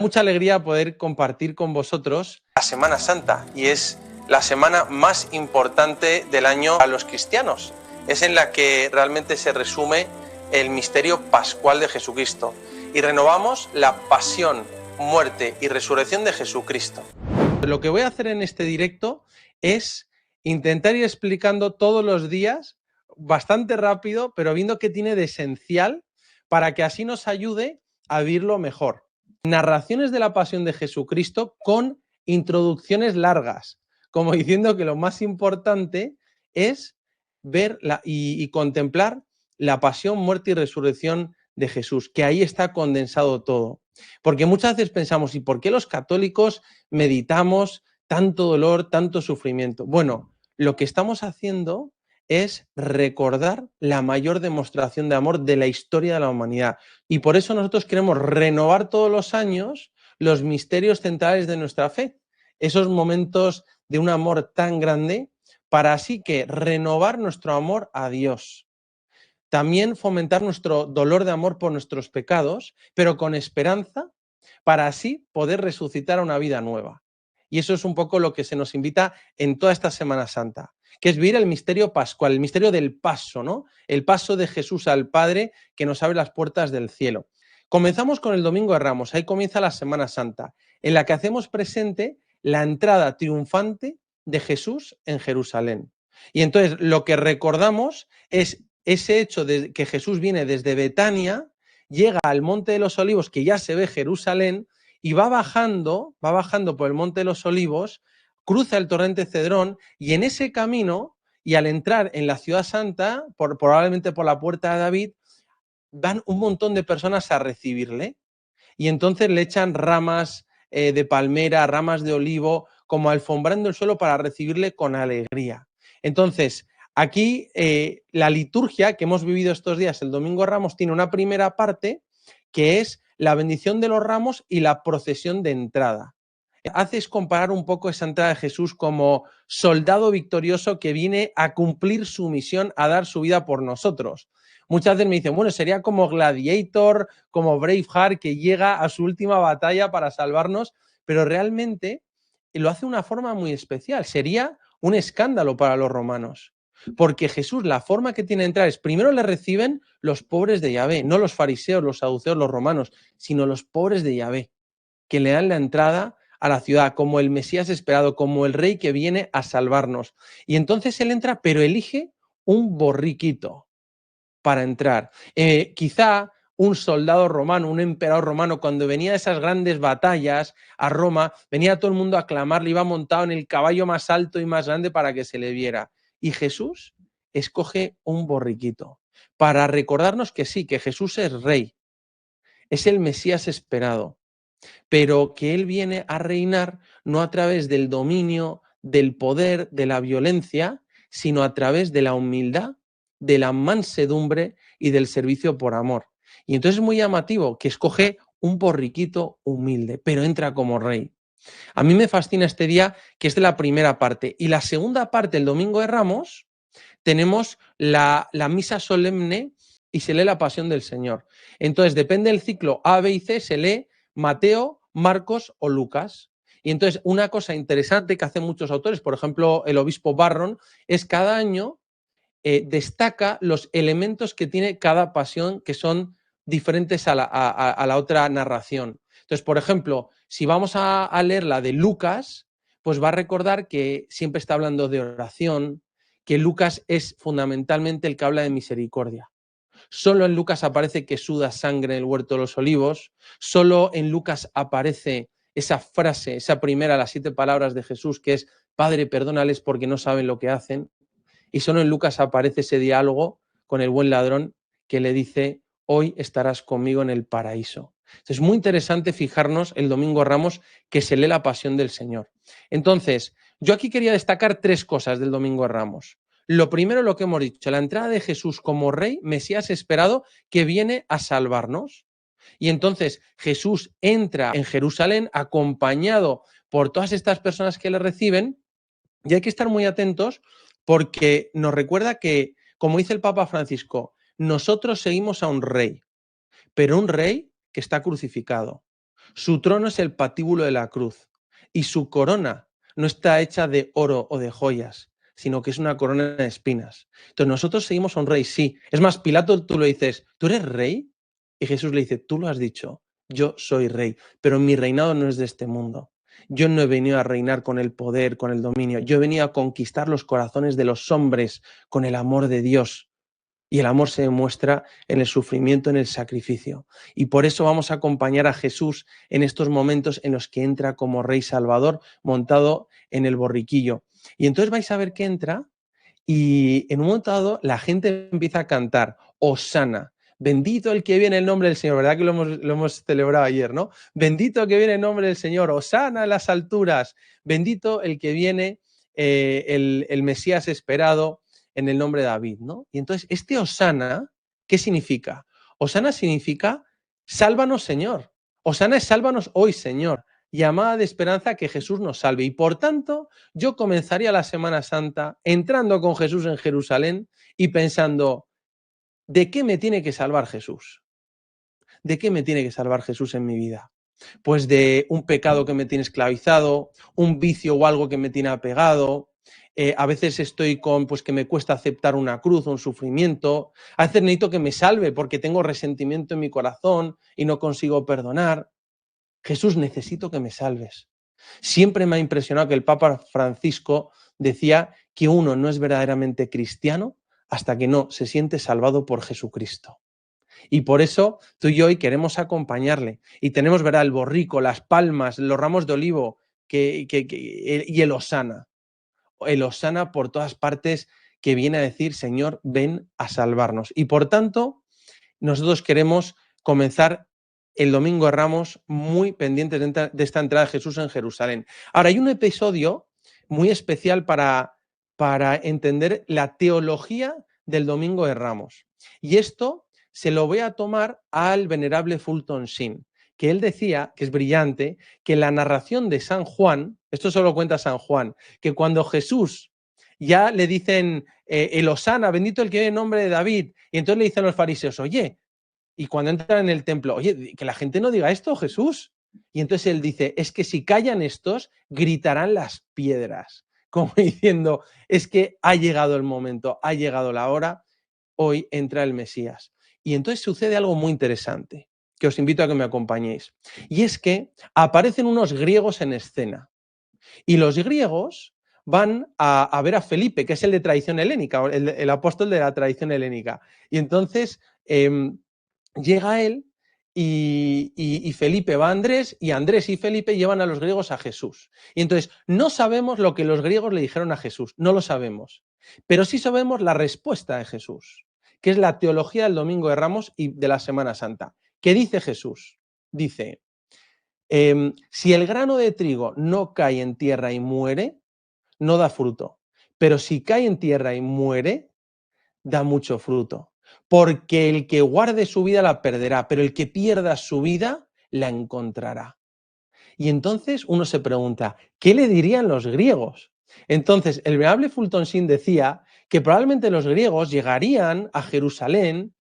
Mucha alegría poder compartir con vosotros la Semana Santa, y es la semana más importante del año a los cristianos. Es en la que realmente se resume el misterio pascual de Jesucristo y renovamos la pasión, muerte y resurrección de Jesucristo. Lo que voy a hacer en este directo es intentar ir explicando todos los días, bastante rápido, pero viendo qué tiene de esencial para que así nos ayude a vivirlo mejor. Narraciones de la pasión de Jesucristo con introducciones largas, como diciendo que lo más importante es ver y contemplar la pasión, muerte y resurrección de Jesús, que ahí está condensado todo. Porque muchas veces pensamos, ¿y por qué los católicos meditamos tanto dolor, tanto sufrimiento? Bueno, lo que estamos haciendo es recordar la mayor demostración de amor de la historia de la humanidad. Y por eso nosotros queremos renovar todos los años los misterios centrales de nuestra fe, esos momentos de un amor tan grande, para así que renovar nuestro amor a Dios. También fomentar nuestro dolor de amor por nuestros pecados, pero con esperanza, para así poder resucitar a una vida nueva. Y eso es un poco lo que se nos invita en toda esta Semana Santa, que es vivir el misterio pascual, el misterio del paso, ¿no? El paso de Jesús al Padre que nos abre las puertas del cielo. Comenzamos con el Domingo de Ramos, ahí comienza la Semana Santa, en la que hacemos presente la entrada triunfante de Jesús en Jerusalén. Y entonces lo que recordamos es ese hecho de que Jesús viene desde Betania, llega al Monte de los Olivos, que ya se ve Jerusalén, y va bajando por el Monte de los Olivos, cruza el torrente Cedrón, y en ese camino, y al entrar en la ciudad santa, probablemente por la puerta de David, van un montón de personas a recibirle, y entonces le echan ramas de palmera, ramas de olivo, como alfombrando el suelo para recibirle con alegría. Entonces, aquí la liturgia que hemos vivido estos días, el Domingo de Ramos, tiene una primera parte que es la bendición de los ramos y la procesión de entrada. Haces comparar un poco esa entrada de Jesús como soldado victorioso que viene a cumplir su misión, a dar su vida por nosotros. Muchas veces me dicen, bueno, sería como Gladiator, como Braveheart, que llega a su última batalla para salvarnos, pero realmente lo hace de una forma muy especial. Sería un escándalo para los romanos, porque Jesús, la forma que tiene de entrar es, primero le reciben los pobres de Yahvé, no los fariseos, los saduceos, los romanos, sino los pobres de Yahvé, que le dan la entrada a la ciudad como el Mesías esperado, como el rey que viene a salvarnos. Y entonces él entra, pero elige un borriquito para entrar. Quizá un soldado romano, un emperador romano, cuando venía de esas grandes batallas a Roma, venía todo el mundo a aclamarle, iba montado en el caballo más alto y más grande para que se le viera. Y Jesús escoge un borriquito para recordarnos que sí, que Jesús es rey, es el Mesías esperado, pero que él viene a reinar no a través del dominio, del poder, de la violencia, sino a través de la humildad, de la mansedumbre y del servicio por amor. Y entonces es muy llamativo que escoge un borriquito humilde, pero entra como rey. A mí me fascina este día, que es de la primera parte. Y la segunda parte, el Domingo de Ramos, tenemos la misa solemne y se lee la Pasión del Señor. Entonces, depende del ciclo A, B y C, se lee Mateo, Marcos o Lucas. Y entonces, una cosa interesante que hacen muchos autores, por ejemplo, el obispo Barron, es cada año destaca los elementos que tiene cada pasión que son diferentes a la otra narración. Entonces, por ejemplo, si vamos a leer la de Lucas, pues va a recordar que siempre está hablando de oración, que Lucas es fundamentalmente el que habla de misericordia. Solo en Lucas aparece que suda sangre en el huerto de los olivos, solo en Lucas aparece esa frase, esa primera, las 7 palabras de Jesús, que es: Padre, perdónales porque no saben lo que hacen. Y solo en Lucas aparece ese diálogo con el buen ladrón que le dice: hoy estarás conmigo en el paraíso. Es muy interesante fijarnos el Domingo de Ramos, que se lee la Pasión del Señor. Entonces, yo aquí quería destacar 3 cosas del Domingo de Ramos. Lo primero, lo que hemos dicho, la entrada de Jesús como rey, Mesías esperado, que viene a salvarnos. Y entonces Jesús entra en Jerusalén acompañado por todas estas personas que le reciben, y hay que estar muy atentos porque nos recuerda que, como dice el Papa Francisco, nosotros seguimos a un rey, pero un rey que está crucificado. Su trono es el patíbulo de la cruz y su corona no está hecha de oro o de joyas, sino que es una corona de espinas. Entonces nosotros seguimos a un rey, sí. Es más, Pilato, tú le dices, ¿tú eres rey? Y Jesús le dice, tú lo has dicho, yo soy rey, pero mi reinado no es de este mundo. Yo no he venido a reinar con el poder, con el dominio. Yo he venido a conquistar los corazones de los hombres con el amor de Dios. Y el amor se demuestra en el sufrimiento, en el sacrificio. Y por eso vamos a acompañar a Jesús en estos momentos en los que entra como Rey Salvador montado en el borriquillo. Y entonces vais a ver que entra y en un momento dado la gente empieza a cantar, Hosana, bendito el que viene en el nombre del Señor, ¿verdad que lo hemos celebrado ayer, ¿no? Bendito el que viene en el nombre del Señor, Hosana en las alturas, bendito el que viene, el Mesías esperado en el nombre de David, ¿no? Y entonces este Hosana, ¿qué significa? Hosana significa, sálvanos Señor, Hosana es sálvanos hoy Señor, llamada de esperanza que Jesús nos salve. Y por tanto, yo comenzaría la Semana Santa entrando con Jesús en Jerusalén y pensando, ¿de qué me tiene que salvar Jesús? ¿De qué me tiene que salvar Jesús en mi vida? Pues de un pecado que me tiene esclavizado, un vicio o algo que me tiene apegado. A veces estoy con, pues que me cuesta aceptar una cruz o un sufrimiento. A veces necesito que me salve porque tengo resentimiento en mi corazón y no consigo perdonar. Jesús, necesito que me salves. Siempre me ha impresionado que el Papa Francisco decía que uno no es verdaderamente cristiano hasta que no se siente salvado por Jesucristo. Y por eso tú y yo hoy queremos acompañarle. Y tenemos, ¿verdad?, el borrico, las palmas, los ramos de olivo y el hosana. El hosana por todas partes que viene a decir, Señor, ven a salvarnos. Y por tanto, nosotros queremos comenzar el Domingo de Ramos muy pendientes de esta entrada de Jesús en Jerusalén. Ahora, hay un episodio muy especial para entender la teología del Domingo de Ramos. Y esto se lo voy a tomar al venerable Fulton Sheen, que él decía, que es brillante, que la narración de San Juan, esto solo cuenta San Juan, que cuando Jesús ya le dicen el Hosana, bendito el que viene en nombre de David, y entonces le dicen los fariseos, oye, y cuando entran en el templo, oye, que la gente no diga esto, Jesús. Y entonces él dice, es que si callan estos, gritarán las piedras. Como diciendo, es que ha llegado el momento, ha llegado la hora, hoy entra el Mesías. Y entonces sucede algo muy interesante, que os invito a que me acompañéis. Y es que aparecen unos griegos en escena. Y los griegos van a ver a Felipe, que es el de tradición helénica, el apóstol de la tradición helénica. Y entonces llega él y Felipe va a Andrés, y Andrés y Felipe llevan a los griegos a Jesús. Y entonces no sabemos lo que los griegos le dijeron a Jesús, no lo sabemos, pero sí sabemos la respuesta de Jesús, que es la teología del Domingo de Ramos y de la Semana Santa. ¿Qué dice Jesús? Dice, si el grano de trigo no cae en tierra y muere, no da fruto, pero si cae en tierra y muere, da mucho fruto. Porque el que guarde su vida la perderá, pero el que pierda su vida la encontrará. Y entonces uno se pregunta, ¿qué le dirían los griegos? Entonces, el venerable Fulton Sheen decía que probablemente los griegos llegarían a Jerusalén,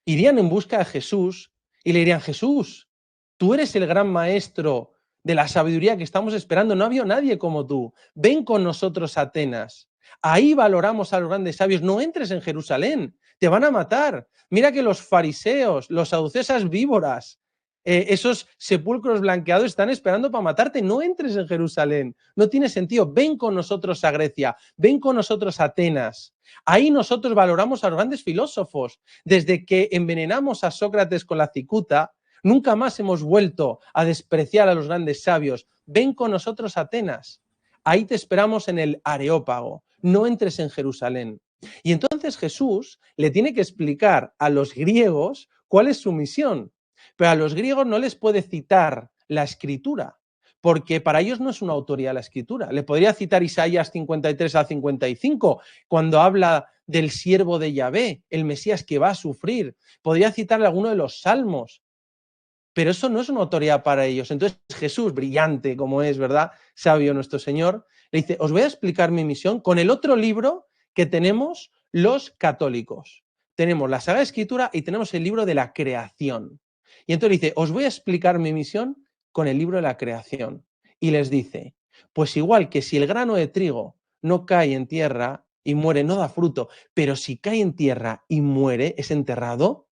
irían en busca de Jesús y le dirían, Jesús, tú eres el gran maestro de la sabiduría que estamos esperando, no había nadie como tú, ven con nosotros a Atenas, ahí valoramos a los grandes sabios, no entres en Jerusalén, te van a matar. Mira que los fariseos, los saduceos, esas víboras, esos sepulcros blanqueados están esperando para matarte, no entres en Jerusalén, no tiene sentido, ven con nosotros a Grecia, ven con nosotros a Atenas. Ahí nosotros valoramos a los grandes filósofos. Desde que envenenamos a Sócrates con la cicuta, nunca más hemos vuelto a despreciar a los grandes sabios. Ven con nosotros a Atenas. Ahí te esperamos en el Areópago. No entres en Jerusalén. Y entonces Jesús le tiene que explicar a los griegos cuál es su misión. Pero a los griegos no les puede citar la escritura, porque para ellos no es una autoridad la escritura. Le podría citar Isaías 53 a 55, cuando habla del siervo de Yahvé, el Mesías que va a sufrir. Podría citarle alguno de los salmos, pero eso no es una autoridad para ellos. Entonces Jesús, brillante como es, ¿verdad?, sabio nuestro Señor, le dice, os voy a explicar mi misión con el otro libro que tenemos los católicos. Tenemos la Sagrada Escritura y tenemos el libro de la creación. Y entonces dice, os voy a explicar mi misión con el libro de la creación y les dice, pues igual que si el grano de trigo no cae en tierra y muere, no da fruto, pero si cae en tierra y muere, es enterrado,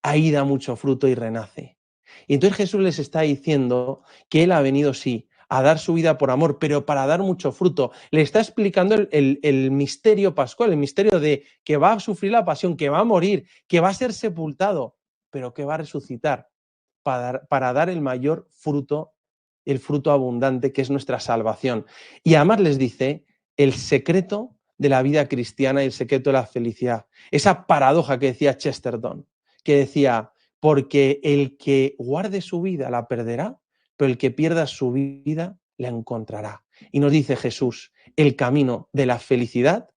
ahí da mucho fruto y renace. Y entonces Jesús les está diciendo que Él ha venido, sí, a dar su vida por amor, pero para dar mucho fruto. Le está explicando el misterio pascual, el misterio de que va a sufrir la pasión, que va a morir, que va a ser sepultado, pero que va a resucitar para dar el mayor fruto, el fruto abundante que es nuestra salvación. Y además les dice el secreto de la vida cristiana y el secreto de la felicidad. Esa paradoja que decía Chesterton, que decía, porque el que guarde su vida la perderá, pero el que pierda su vida la encontrará. Y nos dice Jesús, el camino de la felicidad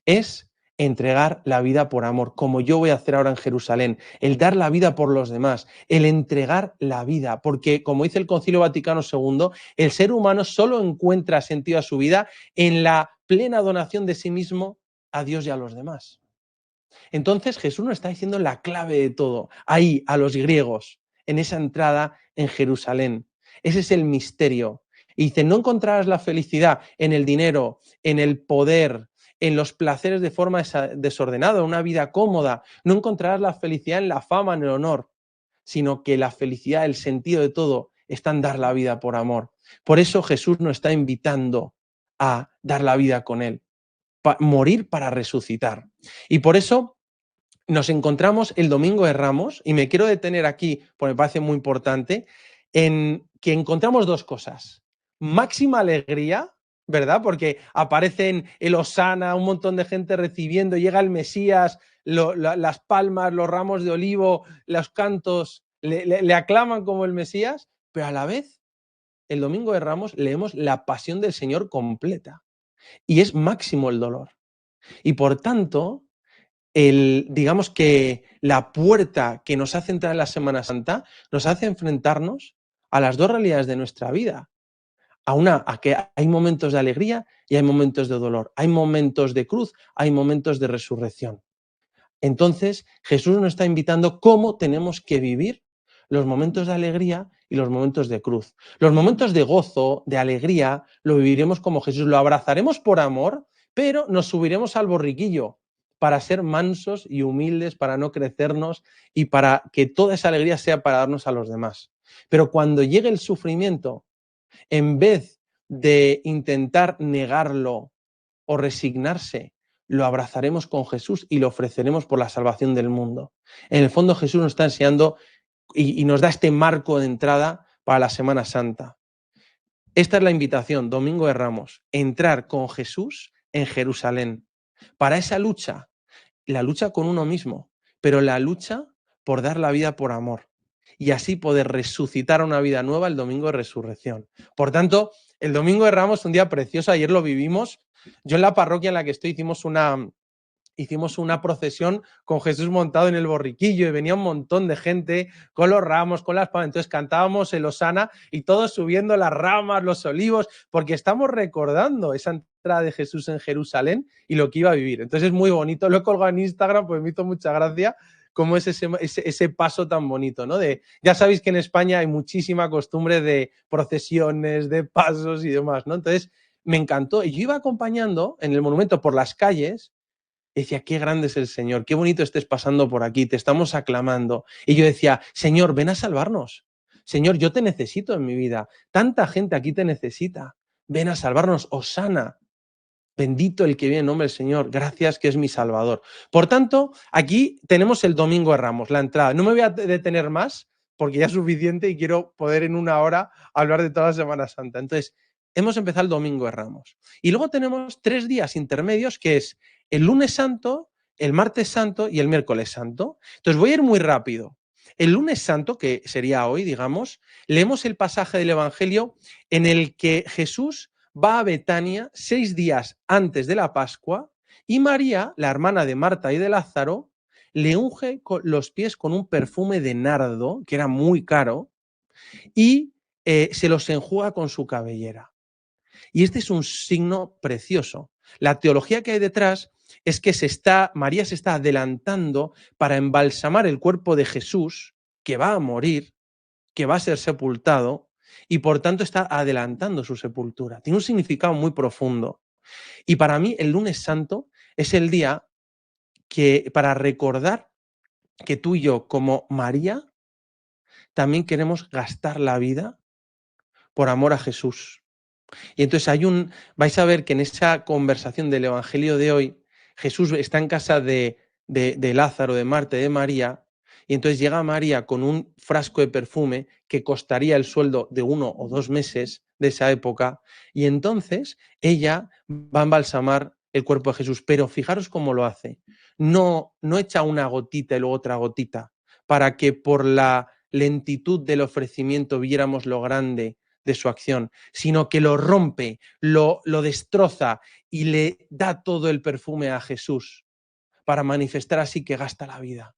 es entregar la vida por amor, como yo voy a hacer ahora en Jerusalén, el dar la vida por los demás, el entregar la vida, porque como dice el Concilio Vaticano II, el ser humano solo encuentra sentido a su vida en la plena donación de sí mismo a Dios y a los demás. Entonces Jesús nos está diciendo la clave de todo, ahí a los griegos, en esa entrada en Jerusalén. Ese es el misterio. Y dice, no encontrarás la felicidad en el dinero, en el poder, en los placeres de forma desordenada, una vida cómoda. No encontrarás la felicidad en la fama, en el honor, sino que la felicidad, el sentido de todo, está en dar la vida por amor. Por eso Jesús nos está invitando a dar la vida con Él, morir para resucitar. Y por eso nos encontramos el Domingo de Ramos, y me quiero detener aquí, porque me parece muy importante, en que encontramos dos cosas. Máxima alegría, ¿verdad? Porque aparecen el Hosana, un montón de gente recibiendo, llega el Mesías, las palmas, los ramos de olivo, los cantos, le aclaman como el Mesías, pero a la vez, el Domingo de Ramos leemos la pasión del Señor completa, y es máximo el dolor. Y por tanto, digamos que la puerta que nos hace entrar en la Semana Santa nos hace enfrentarnos a las dos realidades de nuestra vida. A que hay momentos de alegría y hay momentos de dolor. Hay momentos de cruz, hay momentos de resurrección. Entonces, Jesús nos está invitando cómo tenemos que vivir los momentos de alegría y los momentos de cruz. Los momentos de gozo, de alegría, lo viviremos como Jesús. Lo abrazaremos por amor, pero nos subiremos al borriquillo para ser mansos y humildes, para no crecernos y para que toda esa alegría sea para darnos a los demás. Pero cuando llegue el sufrimiento, en vez de intentar negarlo o resignarse, lo abrazaremos con Jesús y lo ofreceremos por la salvación del mundo. En el fondo Jesús nos está enseñando y nos da este marco de entrada para la Semana Santa. Esta es la invitación, Domingo de Ramos, entrar con Jesús en Jerusalén. Para esa lucha, la lucha con uno mismo, pero la lucha por dar la vida por amor y así poder resucitar una vida nueva el domingo de resurrección. Por tanto, el Domingo de Ramos es un día precioso, ayer lo vivimos. Yo en la parroquia en la que estoy hicimos una procesión con Jesús montado en el borriquillo y venía un montón de gente con los ramos, con las palmas. Entonces cantábamos el Hosana y todos subiendo las ramas, los olivos, porque estamos recordando esa entrada de Jesús en Jerusalén y lo que iba a vivir. Entonces es muy bonito, lo he colgado en Instagram, pues me hizo mucha gracia cómo es ese paso tan bonito, ¿no? Ya sabéis que en España hay muchísima costumbre de procesiones, de pasos y demás, ¿no? Entonces me encantó y yo iba acompañando en el monumento por las calles. Decía, qué grande es el Señor, qué bonito estés pasando por aquí, te estamos aclamando. Y yo decía, Señor, ven a salvarnos. Señor, yo te necesito en mi vida. Tanta gente aquí te necesita. Ven a salvarnos. Hosana. Bendito el que viene en nombre del Señor. Gracias que es mi Salvador. Por tanto, aquí tenemos el Domingo de Ramos, la entrada. No me voy a detener más porque ya es suficiente y quiero poder en una hora hablar de toda la Semana Santa. Entonces, hemos empezado el Domingo de Ramos. Y luego tenemos 3 días intermedios que es el lunes santo, el martes santo y el miércoles santo. Entonces voy a ir muy rápido. El lunes santo, que sería hoy, digamos, leemos el pasaje del Evangelio en el que Jesús va a Betania 6 días antes de la Pascua y María, la hermana de Marta y de Lázaro, le unge los pies con un perfume de nardo, que era muy caro, y se los enjuaga con su cabellera. Y este es un signo precioso. La teología que hay detrás es que María se está adelantando para embalsamar el cuerpo de Jesús, que va a morir, que va a ser sepultado y por tanto está adelantando su sepultura. Tiene un significado muy profundo. Y para mí el lunes santo es el día que para recordar que tú y yo, como María, también queremos gastar la vida por amor a Jesús. Y entonces vais a ver que en esa conversación del Evangelio de hoy, Jesús está en casa de Lázaro, de Marta y de María, y entonces llega María con un frasco de perfume que costaría el sueldo de 1 o 2 meses de esa época, y entonces ella va a embalsamar el cuerpo de Jesús, pero fijaros cómo lo hace. No echa una gotita y luego otra gotita, para que por la lentitud del ofrecimiento viéramos lo grande de su acción, sino que lo rompe, lo destroza y le da todo el perfume a Jesús para manifestar así que gasta la vida.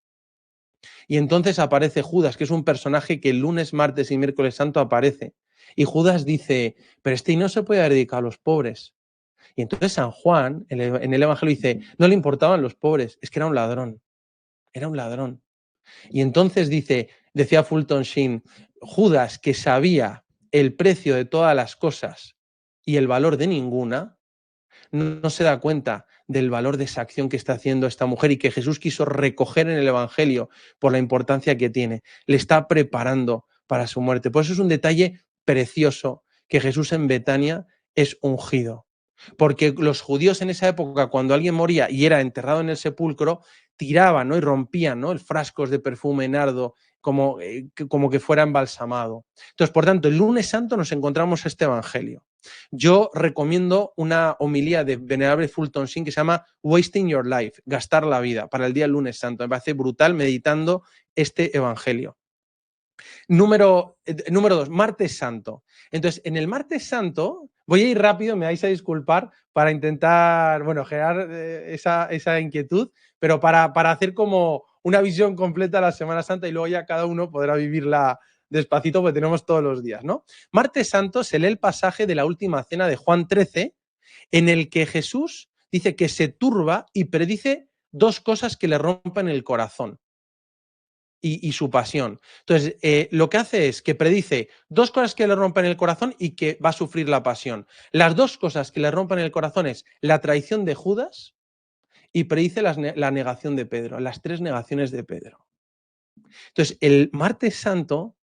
Y entonces aparece Judas, que es un personaje que el lunes, martes y miércoles santo aparece. Y Judas dice, pero no se puede haber dedicado a los pobres. Y entonces San Juan, en el Evangelio, dice, no le importaban los pobres, es que era un ladrón. Era un ladrón. Y entonces decía Fulton Sheen, Judas, que sabía el precio de todas las cosas y el valor de ninguna, no se da cuenta del valor de esa acción que está haciendo esta mujer y que Jesús quiso recoger en el Evangelio por la importancia que tiene. Le está preparando para su muerte. Por eso es un detalle precioso que Jesús en Betania es ungido. Porque los judíos en esa época, cuando alguien moría y era enterrado en el sepulcro, tiraban, ¿no? Y rompían, ¿no? El frascos de perfume nardo como que fuera embalsamado. Entonces, por tanto, el lunes santo nos encontramos este evangelio. Yo recomiendo una homilía de venerable Fulton Sheen que se llama Wasting Your Life, gastar la vida, para el día del lunes santo. Me parece brutal meditando este evangelio. Número 2, martes santo. Entonces, en el martes santo, voy a ir rápido, me vais a disculpar, para intentar, generar esa inquietud, pero para hacer como una visión completa de la Semana Santa y luego ya cada uno podrá vivirla despacito porque tenemos todos los días, ¿no? Martes santo se lee el pasaje de la última cena de Juan 13, en el que Jesús dice que se turba y predice 2 cosas que le rompan el corazón. Y su pasión. Entonces, lo que hace es que predice 2 cosas que le rompen el corazón y que va a sufrir la pasión. Las 2 cosas que le rompen el corazón es la traición de Judas y predice la negación de Pedro, las 3 negaciones de Pedro. Entonces, el martes santo,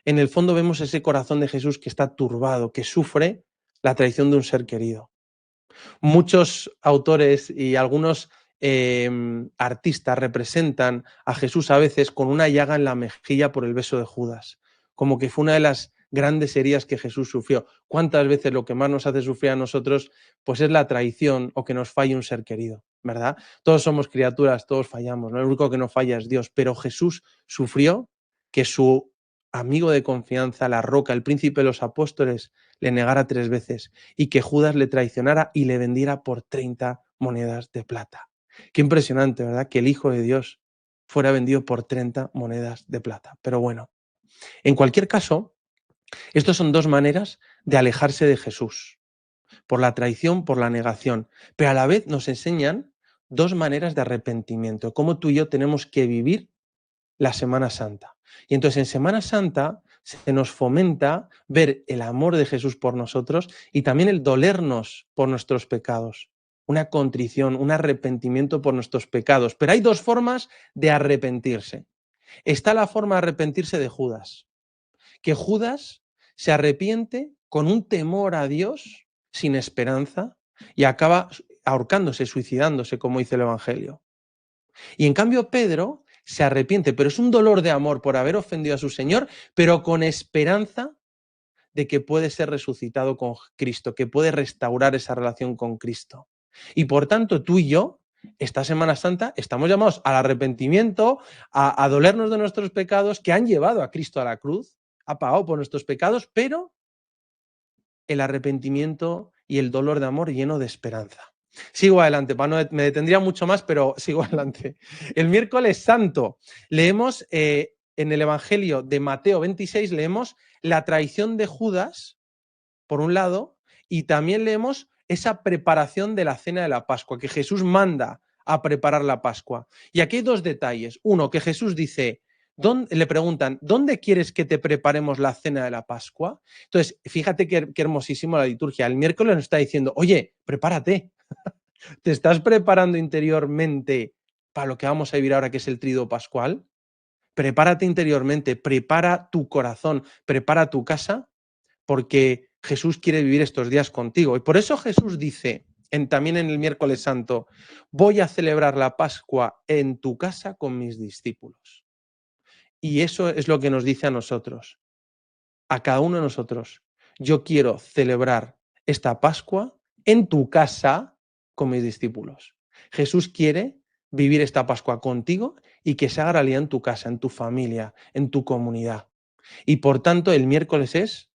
en el fondo vemos ese corazón de Jesús que está turbado, que sufre la traición de un ser querido. Muchos autores y algunos artistas representan a Jesús a veces con una llaga en la mejilla por el beso de Judas, como que fue una de las grandes heridas que Jesús sufrió. ¿Cuántas veces lo que más nos hace sufrir a nosotros pues es la traición o que nos falle un ser querido, ¿verdad? Todos somos criaturas, todos fallamos, ¿no? El único que no falla es Dios, pero Jesús sufrió que su amigo de confianza, la roca, el príncipe de los apóstoles, le negara 3 veces y que Judas le traicionara y le vendiera por 30 monedas de plata. Qué impresionante, ¿verdad? Que el Hijo de Dios fuera vendido por 30 monedas de plata. Pero bueno, en cualquier caso, estas son 2 maneras de alejarse de Jesús, por la traición, por la negación, pero a la vez nos enseñan 2 maneras de arrepentimiento, cómo tú y yo tenemos que vivir la Semana Santa. Y entonces en Semana Santa se nos fomenta ver el amor de Jesús por nosotros y también el dolernos por nuestros pecados. Una contrición, un arrepentimiento por nuestros pecados. Pero hay 2 formas de arrepentirse. Está la forma de arrepentirse de Judas. Que Judas se arrepiente con un temor a Dios sin esperanza y acaba ahorcándose, suicidándose, como dice el Evangelio. Y en cambio Pedro se arrepiente, pero es un dolor de amor por haber ofendido a su Señor, pero con esperanza de que puede ser resucitado con Cristo, que puede restaurar esa relación con Cristo. Y por tanto, tú y yo, esta Semana Santa, estamos llamados al arrepentimiento, a dolernos de nuestros pecados que han llevado a Cristo a la cruz, ha pagado por nuestros pecados, pero el arrepentimiento y el dolor de amor lleno de esperanza. Sigo adelante, me detendría mucho más, pero sigo adelante. El miércoles santo leemos en el Evangelio de Mateo 26, leemos la traición de Judas, por un lado, y también leemos esa preparación de la cena de la Pascua, que Jesús manda a preparar la Pascua. Y aquí hay 2 detalles. Uno, que Jesús dice, Le preguntan, ¿dónde quieres que te preparemos la cena de la Pascua? Entonces, fíjate qué hermosísimo la liturgia. El miércoles nos está diciendo, oye, prepárate. ¿Te estás preparando interiormente para lo que vamos a vivir ahora, que es el Tríodo Pascual? Prepárate interiormente, prepara tu corazón, prepara tu casa, porque Jesús quiere vivir estos días contigo. Y por eso Jesús dice, también en el miércoles santo, voy a celebrar la Pascua en tu casa con mis discípulos. Y eso es lo que nos dice a nosotros, a cada uno de nosotros. Yo quiero celebrar esta Pascua en tu casa con mis discípulos. Jesús quiere vivir esta Pascua contigo y que se haga realidad en tu casa, en tu familia, en tu comunidad. Y por tanto, el miércoles es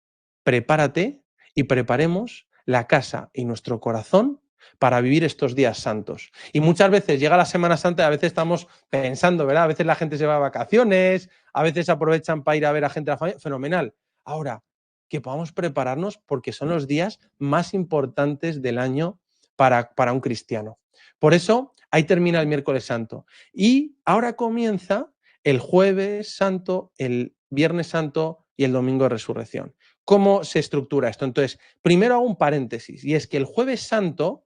prepárate y preparemos la casa y nuestro corazón para vivir estos días santos. Y muchas veces llega la Semana Santa y a veces estamos pensando, ¿verdad? A veces la gente se va a vacaciones, a veces aprovechan para ir a ver a gente de la familia. Fenomenal. Ahora, que podamos prepararnos porque son los días más importantes del año para un cristiano. Por eso, ahí termina el miércoles santo. Y ahora comienza el jueves santo, el viernes santo y el domingo de resurrección. ¿Cómo se estructura esto? Entonces, primero hago un paréntesis, y es que el jueves santo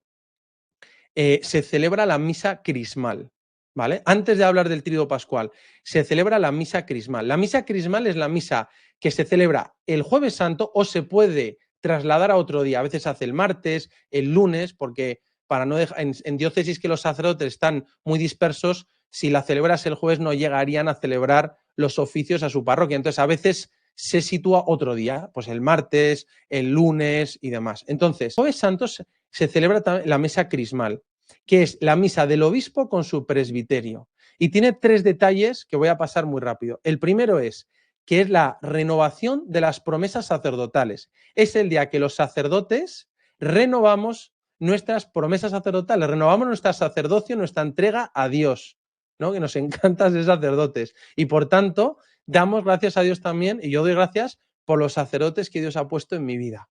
se celebra la misa crismal, ¿vale? Antes de hablar del tríodo pascual, se celebra la misa crismal. La misa crismal es la misa que se celebra el jueves santo o se puede trasladar a otro día. A veces se hace el martes, el lunes, porque para no dejar, en diócesis que los sacerdotes están muy dispersos, si la celebras el jueves no llegarían a celebrar los oficios a su parroquia. Entonces, a veces se sitúa otro día, pues el martes, el lunes y demás. Entonces, jueves santo se celebra la misa crismal, que es la misa del obispo con su presbiterio. Y tiene 3 detalles que voy a pasar muy rápido. El primero es que es la renovación de las promesas sacerdotales. Es el día que los sacerdotes renovamos nuestras promesas sacerdotales, renovamos nuestra sacerdocio, nuestra entrega a Dios, ¿no? Que nos encanta ser sacerdotes. Y por tanto, damos gracias a Dios también, y yo doy gracias por los sacerdotes que Dios ha puesto en mi vida,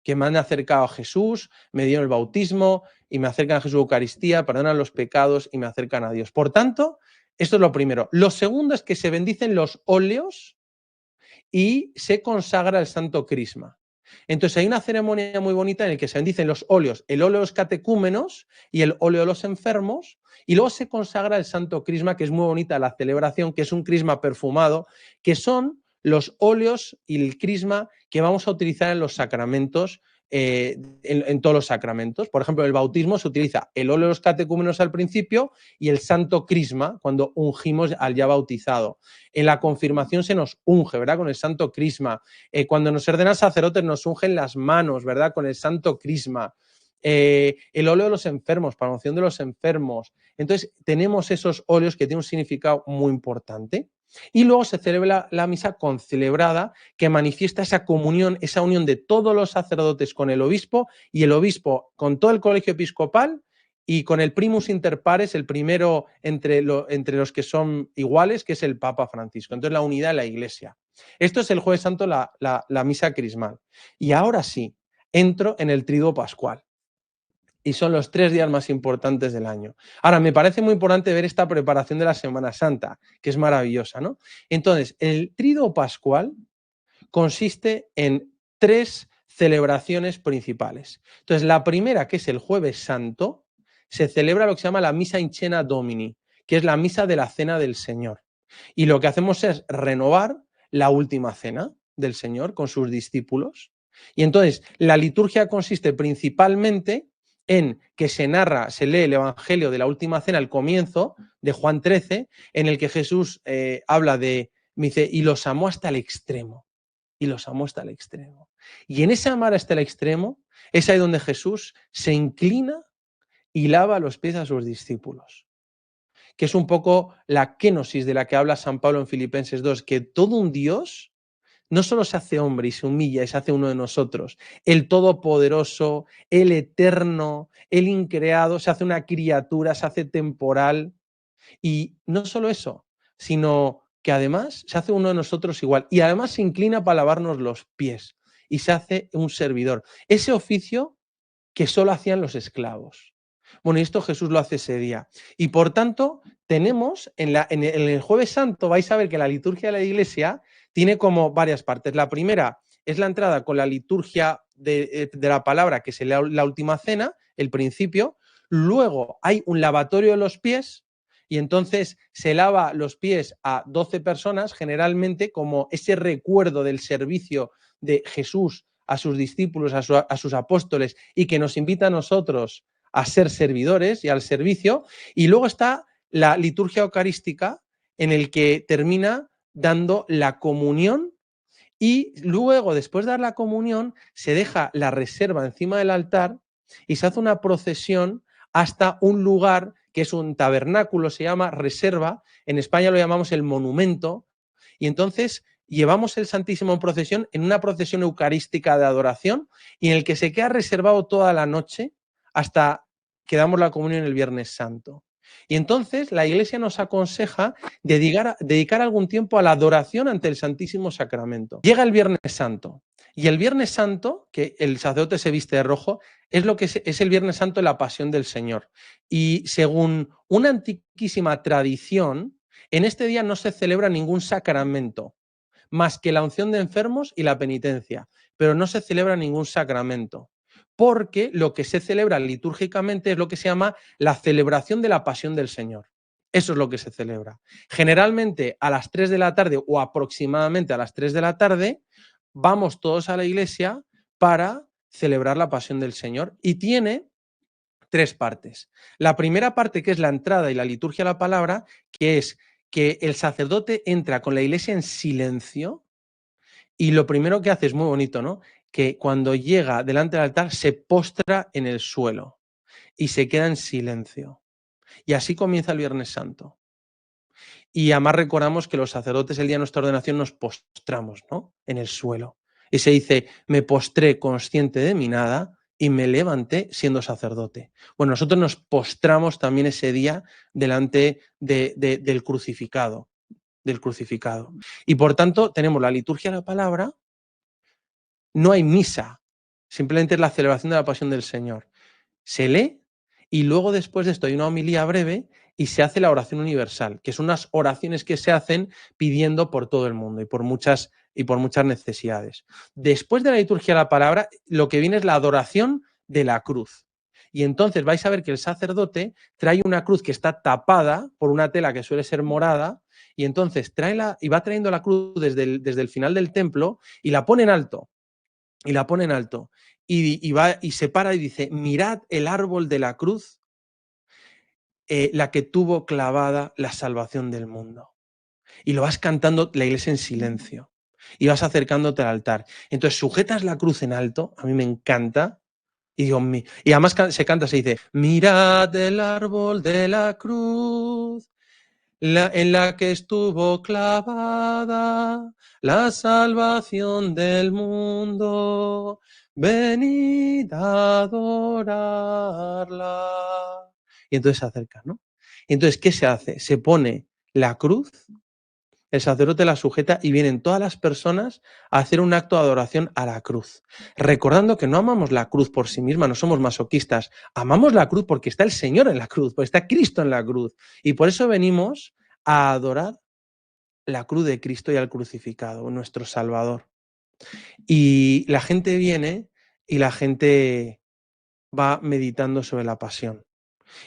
que me han acercado a Jesús, me dieron el bautismo y me acercan a Jesús Eucaristía, perdonan los pecados y me acercan a Dios. Por tanto, esto es lo primero. Lo segundo es que se bendicen los óleos y se consagra el Santo Crisma. Entonces hay una ceremonia muy bonita en la que se bendicen los óleos, el óleo de los catecúmenos y el óleo de los enfermos, y luego se consagra el Santo Crisma, que es muy bonita la celebración, que es un crisma perfumado, que son los óleos y el crisma que vamos a utilizar en los sacramentos, en todos los sacramentos. Por ejemplo, en el bautismo se utiliza el óleo de los catecúmenos al principio y el Santo Crisma cuando ungimos al ya bautizado. En la confirmación se nos unge, ¿verdad? Con el Santo Crisma. Cuando nos ordenan sacerdotes nos ungen las manos, ¿verdad? Con el Santo Crisma. El óleo de los enfermos, para la unción de los enfermos. Entonces, tenemos esos óleos que tienen un significado muy importante. Y luego se celebra la misa concelebrada, que manifiesta esa comunión, esa unión de todos los sacerdotes con el obispo y el obispo con todo el colegio episcopal y con el primus inter pares, el primero entre los que son iguales, que es el Papa Francisco. Entonces, la unidad de la Iglesia. Esto es el Jueves Santo, la misa crismal. Y ahora sí, entro en el Tríodo Pascual. Y son los 3 días más importantes del año. Ahora, me parece muy importante ver esta preparación de la Semana Santa, que es maravillosa, ¿no? Entonces, el Tríodo Pascual consiste en 3 celebraciones principales. Entonces, la primera, que es el Jueves Santo, se celebra lo que se llama la Misa in Cena Domini, que es la misa de la Cena del Señor. Y lo que hacemos es renovar la última cena del Señor con sus discípulos. Y entonces, la liturgia consiste principalmente en que se lee el Evangelio de la última cena al comienzo de Juan 13, en el que Jesús habla me dice, y los amó hasta el extremo. Y los amó hasta el extremo. Y en ese amar hasta el extremo es ahí donde Jesús se inclina y lava los pies a sus discípulos. Que es un poco la kénosis de la que habla San Pablo en Filipenses 2, que todo un Dios no solo se hace hombre y se humilla y se hace uno de nosotros, el todopoderoso, el eterno, el increado, se hace una criatura, se hace temporal. Y no solo eso, sino que además se hace uno de nosotros igual. Y además se inclina para lavarnos los pies y se hace un servidor. Ese oficio que solo hacían los esclavos. Bueno, y esto Jesús lo hace ese día. Y por tanto, tenemos en el Jueves Santo, vais a ver que la liturgia de la Iglesia tiene como varias partes. La primera es la entrada con la liturgia de la palabra, que es la última cena, el principio. Luego hay un lavatorio de los pies y entonces se lava los pies a 12 personas, generalmente como ese recuerdo del servicio de Jesús a sus discípulos, a sus apóstoles, y que nos invita a nosotros a ser servidores y al servicio. Y luego está la liturgia eucarística, en el que termina dando la comunión, y luego, después de dar la comunión, se deja la reserva encima del altar y se hace una procesión hasta un lugar que es un tabernáculo, se llama reserva, en España lo llamamos el monumento, y entonces llevamos el Santísimo en procesión, en una procesión eucarística de adoración, y en el que se queda reservado toda la noche hasta que damos la comunión el Viernes Santo. Y entonces la Iglesia nos aconseja dedicar algún tiempo a la adoración ante el Santísimo Sacramento. Llega el Viernes Santo, y el Viernes Santo, que el sacerdote se viste de rojo, es lo que es el Viernes Santo de la Pasión del Señor. Y según una antiquísima tradición, en este día no se celebra ningún sacramento, más que la unción de enfermos y la penitencia, pero no se celebra ningún sacramento, porque lo que se celebra litúrgicamente es lo que se llama la celebración de la Pasión del Señor. Eso es lo que se celebra. Generalmente a las 3 de la tarde o aproximadamente a las 3 de la tarde vamos todos a la iglesia para celebrar la Pasión del Señor, y tiene 3 partes. La primera parte, que es la entrada y la liturgia de la palabra, que es que el sacerdote entra con la iglesia en silencio, y lo primero que hace es muy bonito, ¿no? Que cuando llega delante del altar se postra en el suelo y se queda en silencio. Y así comienza el Viernes Santo. Y además recordamos que los sacerdotes el día de nuestra ordenación nos postramos, ¿no?, en el suelo. Y se dice, me postré consciente de mi nada y me levanté siendo sacerdote. Bueno, nosotros nos postramos también ese día delante del crucificado. Y por tanto tenemos la liturgia de la palabra, no hay misa, simplemente es la celebración de la Pasión del Señor. Se lee y luego después de esto hay una homilía breve y se hace la oración universal, que son unas oraciones que se hacen pidiendo por todo el mundo y por muchas necesidades. Después de la liturgia de la palabra, lo que viene es la adoración de la cruz. Y entonces vais a ver que el sacerdote trae una cruz que está tapada por una tela que suele ser morada, y entonces va trayendo la cruz desde el final del templo y la pone en alto. Y se para y dice, mirad el árbol de la cruz, la que tuvo clavada la salvación del mundo. Y lo vas cantando la iglesia en silencio. Y vas acercándote al altar. Entonces sujetas la cruz en alto, a mí me encanta. Y además se canta, se dice, mirad el árbol de la cruz, en la que estuvo clavada la salvación del mundo. Venid a adorarla. Y entonces se acerca, ¿no? Y entonces, ¿qué se hace? Se pone la cruz, el sacerdote la sujeta y vienen todas las personas a hacer un acto de adoración a la cruz. Recordando que no amamos la cruz por sí misma, no somos masoquistas. Amamos la cruz porque está el Señor en la cruz, porque está Cristo en la cruz. Y por eso venimos a adorar la cruz de Cristo y al crucificado, nuestro Salvador. Y la gente viene y la gente va meditando sobre la pasión.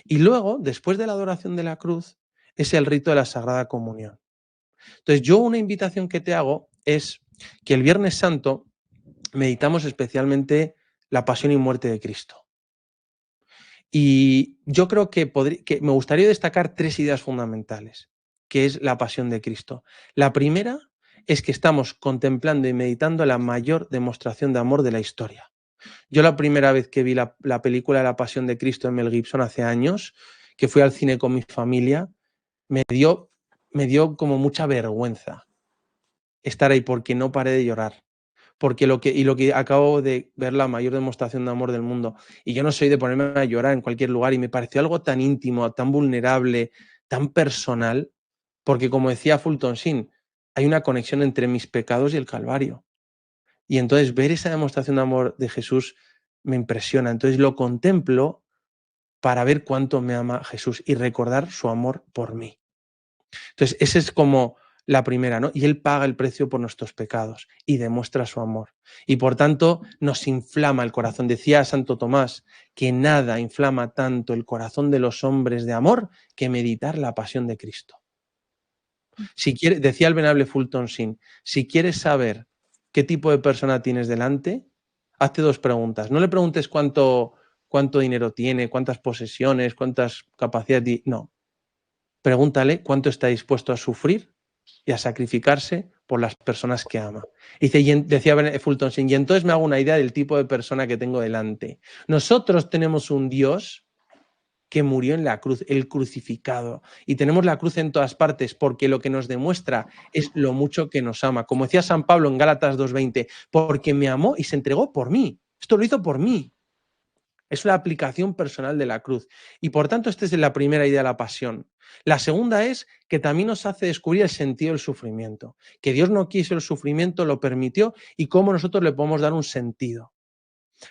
Y luego, después de la adoración de la cruz, es el rito de la Sagrada Comunión. Entonces, yo una invitación que te hago es que el Viernes Santo meditamos especialmente la pasión y muerte de Cristo. Y yo creo que me gustaría destacar 3 ideas fundamentales, que es la pasión de Cristo. La primera es que estamos contemplando y meditando la mayor demostración de amor de la historia. Yo la primera vez que vi la película La Pasión de Cristo de Mel Gibson hace años, que fui al cine con mi familia, me dio como mucha vergüenza estar ahí porque no paré de llorar. Porque lo que acabo de ver, la mayor demostración de amor del mundo. Y yo no soy de ponerme a llorar en cualquier lugar, y me pareció algo tan íntimo, tan vulnerable, tan personal, porque como decía Fulton Sheen, hay una conexión entre mis pecados y el Calvario. Y entonces ver esa demostración de amor de Jesús me impresiona. Entonces lo contemplo para ver cuánto me ama Jesús y recordar su amor por mí. Entonces, esa es como la primera, ¿no? Y Él paga el precio por nuestros pecados y demuestra su amor. Y por tanto, nos inflama el corazón. Decía Santo Tomás que nada inflama tanto el corazón de los hombres de amor que meditar la pasión de Cristo. Decía el venerable Fulton Sheen, si quieres saber qué tipo de persona tienes delante, hazte dos preguntas. No le preguntes cuánto dinero tiene, cuántas posesiones, cuántas capacidades. No. Pregúntale cuánto está dispuesto a sufrir y a sacrificarse por las personas que ama. Decía Fulton Sheen, y entonces me hago una idea del tipo de persona que tengo delante. Nosotros tenemos un Dios que murió en la cruz, el crucificado. Y tenemos la cruz en todas partes porque lo que nos demuestra es lo mucho que nos ama. Como decía San Pablo en Gálatas 2:20, porque me amó y se entregó por mí. Esto lo hizo por mí. Es la aplicación personal de la cruz. Y por tanto, esta es la primera idea de la pasión. La segunda es que también nos hace descubrir el sentido del sufrimiento. Que Dios no quiso el sufrimiento, lo permitió y cómo nosotros le podemos dar un sentido.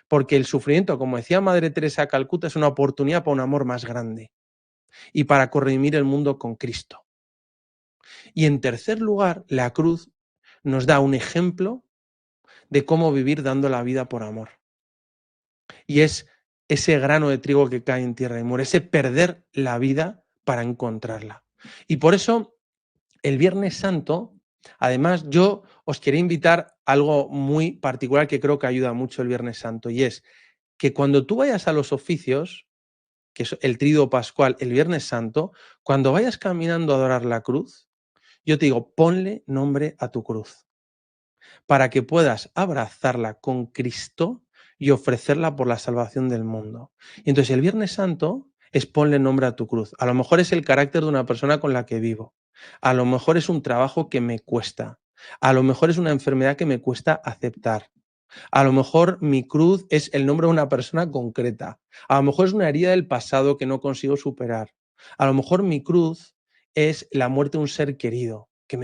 Porque el sufrimiento, como decía Madre Teresa de Calcuta, es una oportunidad para un amor más grande y para corregir el mundo con Cristo. Y en tercer lugar, la cruz nos da un ejemplo de cómo vivir dando la vida por amor. Y es ese grano de trigo que cae en tierra y muere, ese perder la vida para encontrarla. Y por eso, el Viernes Santo, además, yo os quería invitar a algo muy particular que creo que ayuda mucho el Viernes Santo, y es que cuando tú vayas a los oficios, que es el Tríduo Pascual, el Viernes Santo, cuando vayas caminando a adorar la cruz, yo te digo, ponle nombre a tu cruz, para que puedas abrazarla con Cristo y ofrecerla por la salvación del mundo. Y entonces el Viernes Santo es ponle nombre a tu cruz. A lo mejor es el carácter de una persona con la que vivo. A lo mejor es un trabajo que me cuesta. A lo mejor es una enfermedad que me cuesta aceptar. A lo mejor mi cruz es el nombre de una persona concreta. A lo mejor es una herida del pasado que no consigo superar. A lo mejor mi cruz es la muerte de un ser querido que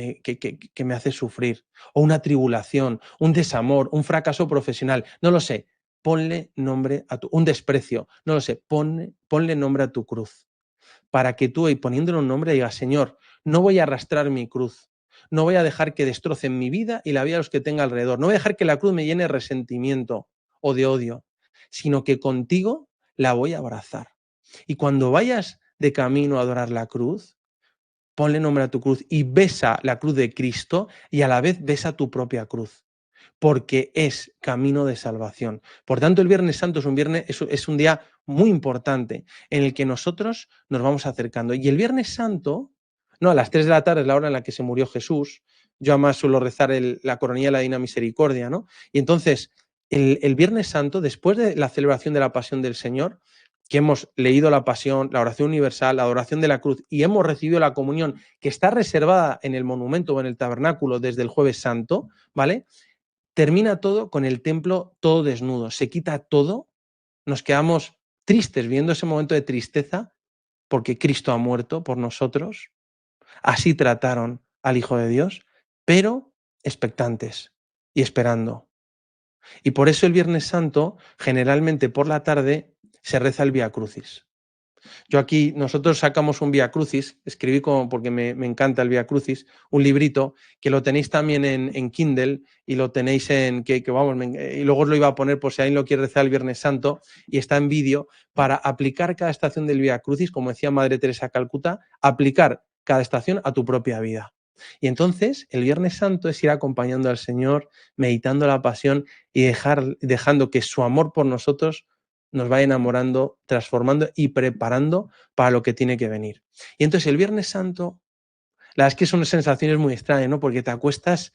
me hace sufrir. O una tribulación, un desamor, un fracaso profesional. No lo sé. Ponle nombre a un desprecio. No lo sé. Ponle nombre a tu cruz. Para que tú, y poniéndole un nombre, digas, Señor, no voy a arrastrar mi cruz. No voy a dejar que destrocen mi vida y la vida de los que tenga alrededor. No voy a dejar que la cruz me llene de resentimiento o de odio, sino que contigo la voy a abrazar. Y cuando vayas de camino a adorar la cruz, ponle nombre a tu cruz y besa la cruz de Cristo y a la vez besa tu propia cruz, porque es camino de salvación. Por tanto, el Viernes Santo es un día muy importante en el que nosotros nos vamos acercando. Y el Viernes Santo, no, a las 3 de la tarde es la hora en la que se murió Jesús. Yo además suelo rezar la coronilla de la Divina Misericordia, ¿no? Y entonces, el Viernes Santo, después de la celebración de la Pasión del Señor, que hemos leído la Pasión, la oración universal, la adoración de la cruz y hemos recibido la comunión que está reservada en el monumento o en el tabernáculo desde el Jueves Santo, ¿vale? Termina todo con el templo todo desnudo, se quita todo, nos quedamos tristes viendo ese momento de tristeza porque Cristo ha muerto por nosotros. Así trataron al Hijo de Dios, pero expectantes y esperando. Y por eso el Viernes Santo, generalmente por la tarde, se reza el Vía Crucis. Yo aquí, nosotros sacamos un Vía Crucis, escribí porque me encanta el Vía Crucis, un librito que lo tenéis también en Kindle y lo tenéis y luego os lo iba a poner por si alguien lo quiere rezar el Viernes Santo y está en vídeo para aplicar cada estación del Vía Crucis, como decía Madre Teresa de Calcuta, aplicar cada estación a tu propia vida. Y entonces el Viernes Santo es ir acompañando al Señor, meditando la pasión y dejando que su amor por nosotros nos va enamorando, transformando y preparando para lo que tiene que venir. Y entonces el Viernes Santo, la verdad es que son sensaciones muy extrañas, ¿no? Porque te acuestas,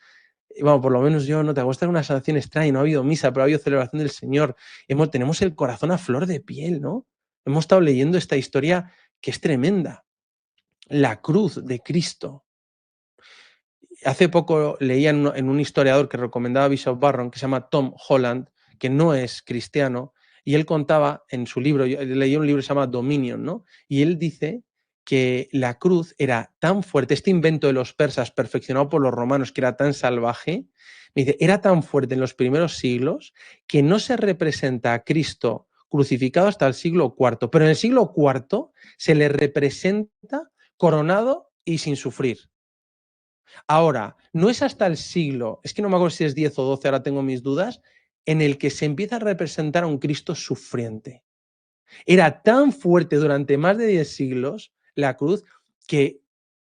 bueno, por lo menos yo, ¿no? Te acuestas en una sensación extraña, no ha habido misa, pero ha habido celebración del Señor. Tenemos el corazón a flor de piel, ¿no? Hemos estado leyendo esta historia que es tremenda. La cruz de Cristo. Hace poco leía en un historiador que recomendaba Bishop Barron, que se llama Tom Holland, que no es cristiano, y él contaba en su libro, yo leí un libro que se llama Dominion, ¿no? Y él dice que la cruz era tan fuerte, este invento de los persas perfeccionado por los romanos, que era tan salvaje, me dice, era tan fuerte en los primeros siglos que no se representa a Cristo crucificado hasta el siglo IV, pero en el siglo IV se le representa coronado y sin sufrir. Ahora, no es hasta el siglo, es que no me acuerdo si es 10 o 12, ahora tengo mis dudas, en el que se empieza a representar a un Cristo sufriente. Era tan fuerte durante más de 10 siglos la cruz que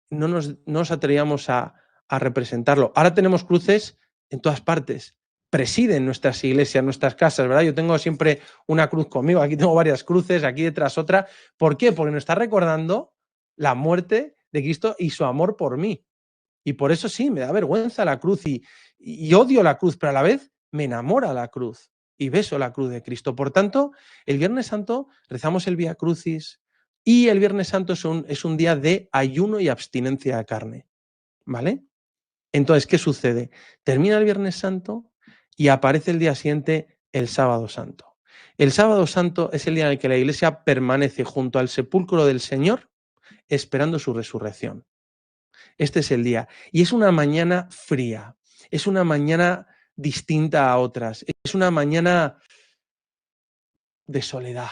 no nos atrevíamos a representarlo. Ahora tenemos cruces en todas partes. Presiden nuestras iglesias, nuestras casas, ¿verdad? Yo tengo siempre una cruz conmigo, aquí tengo varias cruces, aquí detrás otra. ¿Por qué? Porque nos está recordando la muerte de Cristo y su amor por mí. Y por eso sí, me da vergüenza la cruz y odio la cruz, pero a la vez me enamora la cruz y beso la cruz de Cristo. Por tanto, el Viernes Santo rezamos el Vía Crucis y el Viernes Santo es un día de ayuno y abstinencia de carne, ¿vale? Entonces, ¿qué sucede? Termina el Viernes Santo y aparece el día siguiente el Sábado Santo. El Sábado Santo es el día en el que la Iglesia permanece junto al sepulcro del Señor esperando su resurrección. Este es el día. Y es una mañana fría, es una mañana distinta a otras, es una mañana de soledad.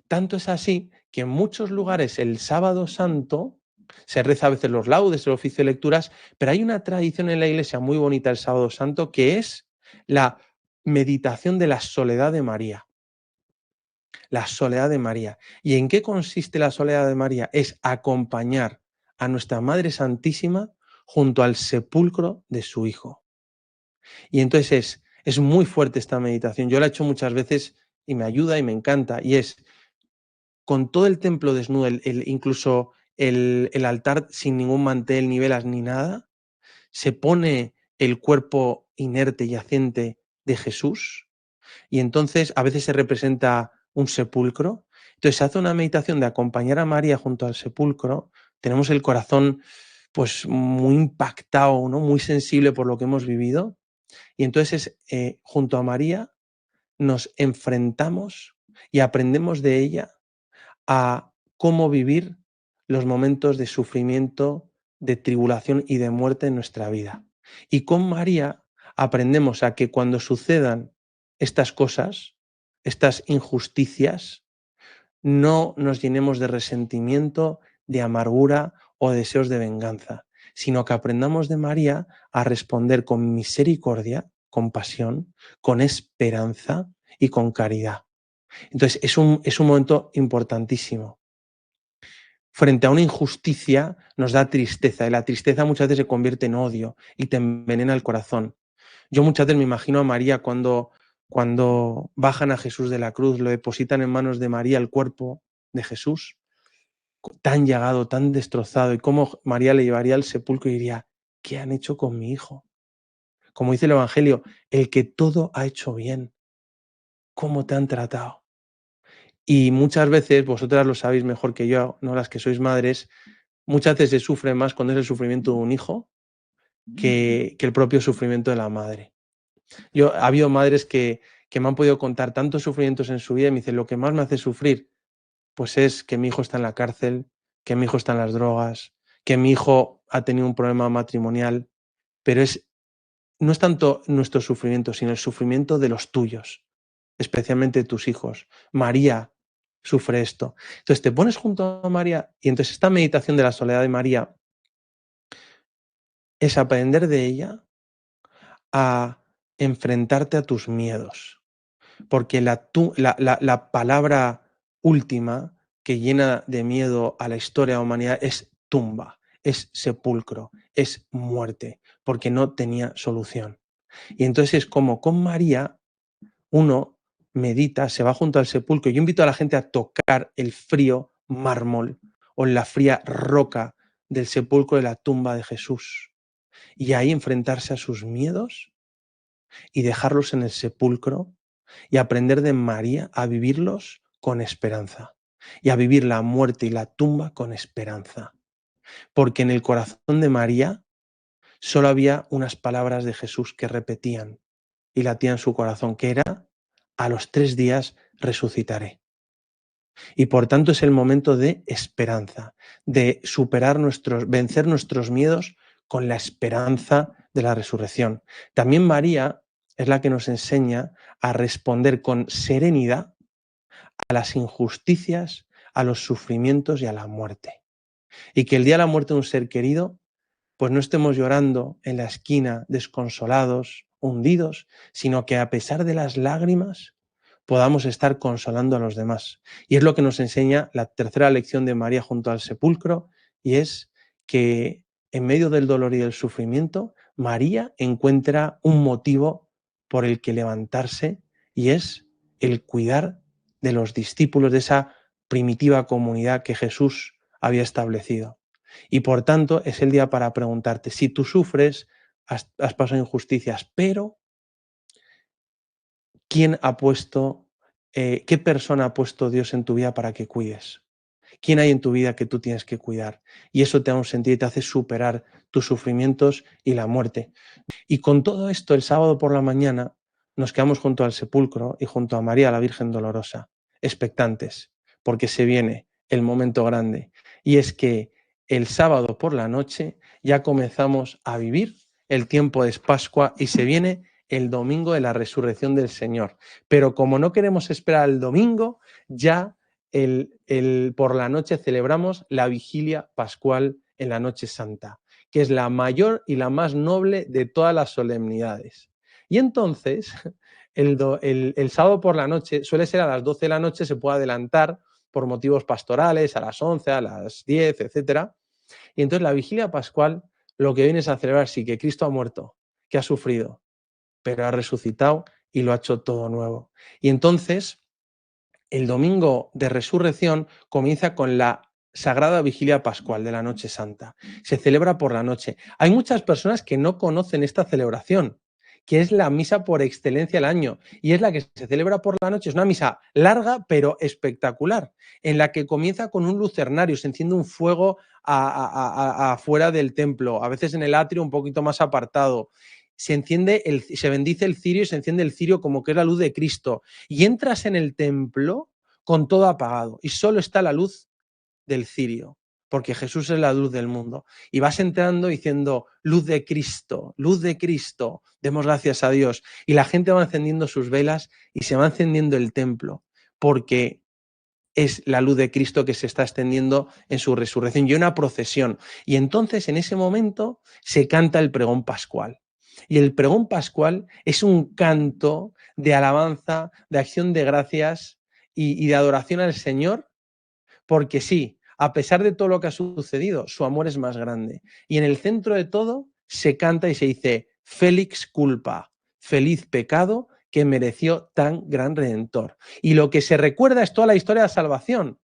Tanto es así que en muchos lugares el Sábado Santo se reza a veces los laudes, el oficio de lecturas, pero hay una tradición en la Iglesia muy bonita el Sábado Santo que es la meditación de la soledad de María. La soledad de María. ¿Y en qué consiste la soledad de María? Es acompañar a nuestra Madre Santísima junto al sepulcro de su Hijo. Y entonces es muy fuerte esta meditación. Yo la he hecho muchas veces y me ayuda y me encanta. Y es con todo el templo desnudo, incluso el altar sin ningún mantel, ni velas, ni nada, se pone el cuerpo inerte, yacente de Jesús. Y entonces a veces se representa un sepulcro. Entonces se hace una meditación de acompañar a María junto al sepulcro. Tenemos el corazón pues muy impactado, ¿no? Muy sensible por lo que hemos vivido. Y entonces junto a María nos enfrentamos y aprendemos de ella a cómo vivir los momentos de sufrimiento, de tribulación y de muerte en nuestra vida. Y con María aprendemos a que cuando sucedan estas cosas, estas injusticias, no nos llenemos de resentimiento, de amargura o deseos de venganza, sino que aprendamos de María a responder con misericordia, compasión, con esperanza y con caridad. Entonces es un momento importantísimo. Frente a una injusticia nos da tristeza y la tristeza muchas veces se convierte en odio y te envenena el corazón. Yo muchas veces me imagino a María cuando bajan a Jesús de la cruz, lo depositan en manos de María el cuerpo de Jesús, tan llagado, tan destrozado, y cómo María le llevaría al sepulcro y diría, ¿qué han hecho con mi hijo? Como dice el Evangelio, el que todo ha hecho bien, ¿cómo te han tratado? Y muchas veces, vosotras lo sabéis mejor que yo, no las que sois madres, muchas veces se sufre más cuando es el sufrimiento de un hijo que el propio sufrimiento de la madre. Ha habido madres que me han podido contar tantos sufrimientos en su vida y me dicen, lo que más me hace sufrir, pues es que mi hijo está en la cárcel, que mi hijo está en las drogas, que mi hijo ha tenido un problema matrimonial, pero no es tanto nuestro sufrimiento, sino el sufrimiento de los tuyos, especialmente tus hijos. María sufre esto. Entonces te pones junto a María y entonces esta meditación de la soledad de María es aprender de ella a enfrentarte a tus miedos, porque la palabra última que llena de miedo a la historia de la humanidad es tumba, es sepulcro, es muerte, porque no tenía solución. Y entonces es como con María uno medita, se va junto al sepulcro. Yo invito a la gente a tocar el frío mármol o la fría roca del sepulcro de la tumba de Jesús y ahí enfrentarse a sus miedos y dejarlos en el sepulcro y aprender de María a vivirlos con esperanza y a vivir la muerte y la tumba con esperanza. Porque en el corazón de María solo había unas palabras de Jesús que repetían y latían en su corazón, que era: a los 3 días resucitaré. Y por tanto es el momento de esperanza, de vencer nuestros miedos con la esperanza de la resurrección. También María es la que nos enseña a responder con serenidad a las injusticias, a los sufrimientos y a la muerte. Y que el día de la muerte de un ser querido, pues no estemos llorando en la esquina, desconsolados, hundidos, sino que a pesar de las lágrimas podamos estar consolando a los demás. Y es lo que nos enseña la tercera lección de María junto al sepulcro, y es que en medio del dolor y del sufrimiento, María encuentra un motivo por el que levantarse, y es el cuidar de los discípulos de esa primitiva comunidad que Jesús había establecido. Y por tanto es el día para preguntarte, si tú sufres, has pasado injusticias, pero ¿quién ha puesto, qué persona ha puesto Dios en tu vida para que cuides? ¿Quién hay en tu vida que tú tienes que cuidar? Y eso te da un sentido y te hace superar tus sufrimientos y la muerte. Y con todo esto, el sábado por la mañana, nos quedamos junto al sepulcro y junto a María, la Virgen Dolorosa, expectantes, porque se viene el momento grande. Y es que el sábado por la noche ya comenzamos a vivir el tiempo de Pascua y se viene el domingo de la resurrección del Señor. Pero como no queremos esperar al domingo, ya por la noche celebramos la vigilia pascual en la noche santa, que es la mayor y la más noble de todas las solemnidades. Y entonces, el sábado por la noche, suele ser a las 12 de la noche, se puede adelantar por motivos pastorales, a las 11, a las 10, etc. Y entonces la vigilia pascual lo que viene es a celebrar, sí, que Cristo ha muerto, que ha sufrido, pero ha resucitado y lo ha hecho todo nuevo. Y entonces, el domingo de resurrección comienza con la Sagrada Vigilia Pascual de la Noche Santa. Se celebra por la noche. Hay muchas personas que no conocen esta celebración, que es la misa por excelencia del año, y es la que se celebra por la noche. Es una misa larga, pero espectacular, en la que comienza con un lucernario, se enciende un fuego afuera del templo, a veces en el atrio un poquito más apartado. Se bendice el cirio y se enciende el cirio como que es la luz de Cristo. Y entras en el templo con todo apagado y solo está la luz del cirio, porque Jesús es la luz del mundo. Y vas entrando diciendo, luz de Cristo, demos gracias a Dios. Y la gente va encendiendo sus velas y se va encendiendo el templo, porque es la luz de Cristo que se está extendiendo en su resurrección y una procesión. Y entonces en ese momento se canta el pregón pascual. Y el pregón pascual es un canto de alabanza, de acción de gracias y de adoración al Señor, porque sí, a pesar de todo lo que ha sucedido, su amor es más grande. Y en el centro de todo se canta y se dice, Felix culpa, feliz pecado que mereció tan gran redentor. Y lo que se recuerda es toda la historia de la salvación.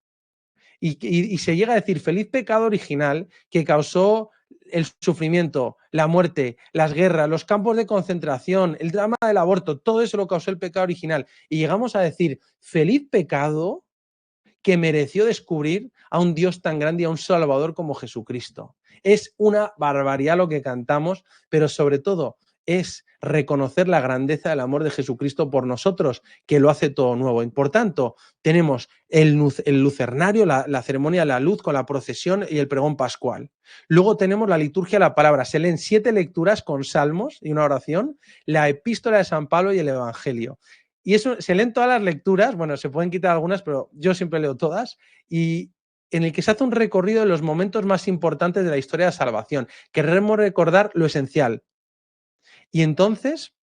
Y se llega a decir, feliz pecado original que causó el sufrimiento, la muerte, las guerras, los campos de concentración, el drama del aborto, todo eso lo causó el pecado original. Y llegamos a decir, feliz pecado que mereció descubrir a un Dios tan grande y a un Salvador como Jesucristo. Es una barbaridad lo que cantamos, pero sobre todo es reconocer la grandeza del amor de Jesucristo por nosotros, que lo hace todo nuevo. Y por tanto, tenemos el lucernario, la ceremonia de la luz con la procesión y el pregón pascual. Luego tenemos la liturgia de la palabra. Se leen 7 lecturas con salmos y una oración, la epístola de San Pablo y el Evangelio. Y eso se leen todas las lecturas, bueno, se pueden quitar algunas, pero yo siempre leo todas, y en el que se hace un recorrido de los momentos más importantes de la historia de la salvación. Queremos recordar lo esencial. Y entonces,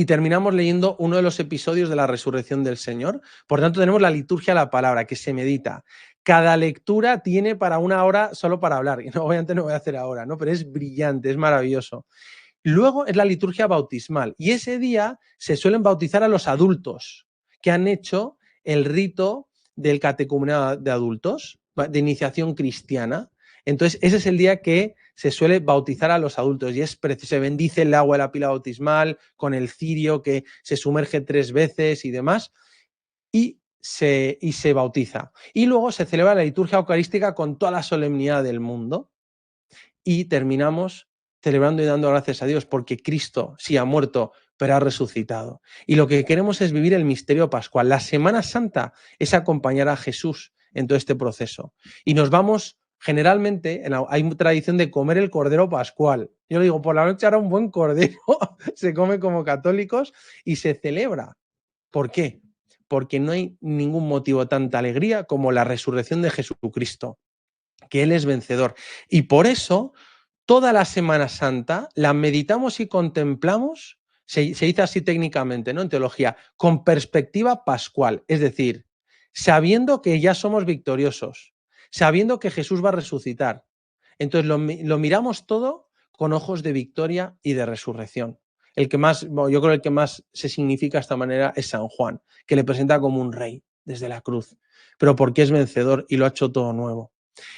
terminamos leyendo uno de los episodios de la resurrección del Señor. Por tanto, tenemos la liturgia de la palabra, que se medita. Cada lectura tiene para 1 hora solo para hablar, y no, obviamente no voy a hacer ahora, ¿no? Pero es brillante, es maravilloso. Luego es la liturgia bautismal y ese día se suelen bautizar a los adultos que han hecho el rito del catecumenado de adultos, de iniciación cristiana. Entonces ese es el día que se suele bautizar a los adultos y se bendice el agua de la pila bautismal con el cirio que se sumerge 3 veces y demás y se bautiza. Y luego se celebra la liturgia eucarística con toda la solemnidad del mundo y terminamos celebrando y dando gracias a Dios porque Cristo sí ha muerto, pero ha resucitado. Y lo que queremos es vivir el misterio pascual. La Semana Santa es acompañar a Jesús en todo este proceso. Y nos vamos, generalmente, hay tradición de comer el cordero pascual. Yo le digo, por la noche hará un buen cordero, se come como católicos y se celebra. ¿Por qué? porque no hay ningún motivo de tanta alegría como la resurrección de Jesucristo, que Él es vencedor. Y por eso, toda la Semana Santa la meditamos y contemplamos, se dice así técnicamente, ¿no? En teología, con perspectiva pascual, es decir, sabiendo que ya somos victoriosos, sabiendo que Jesús va a resucitar. Entonces lo miramos todo con ojos de victoria y de resurrección. El que más, bueno, yo creo que el que más se significa de esta manera es San Juan, que le presenta como un rey desde la cruz, pero porque es vencedor y lo ha hecho todo nuevo.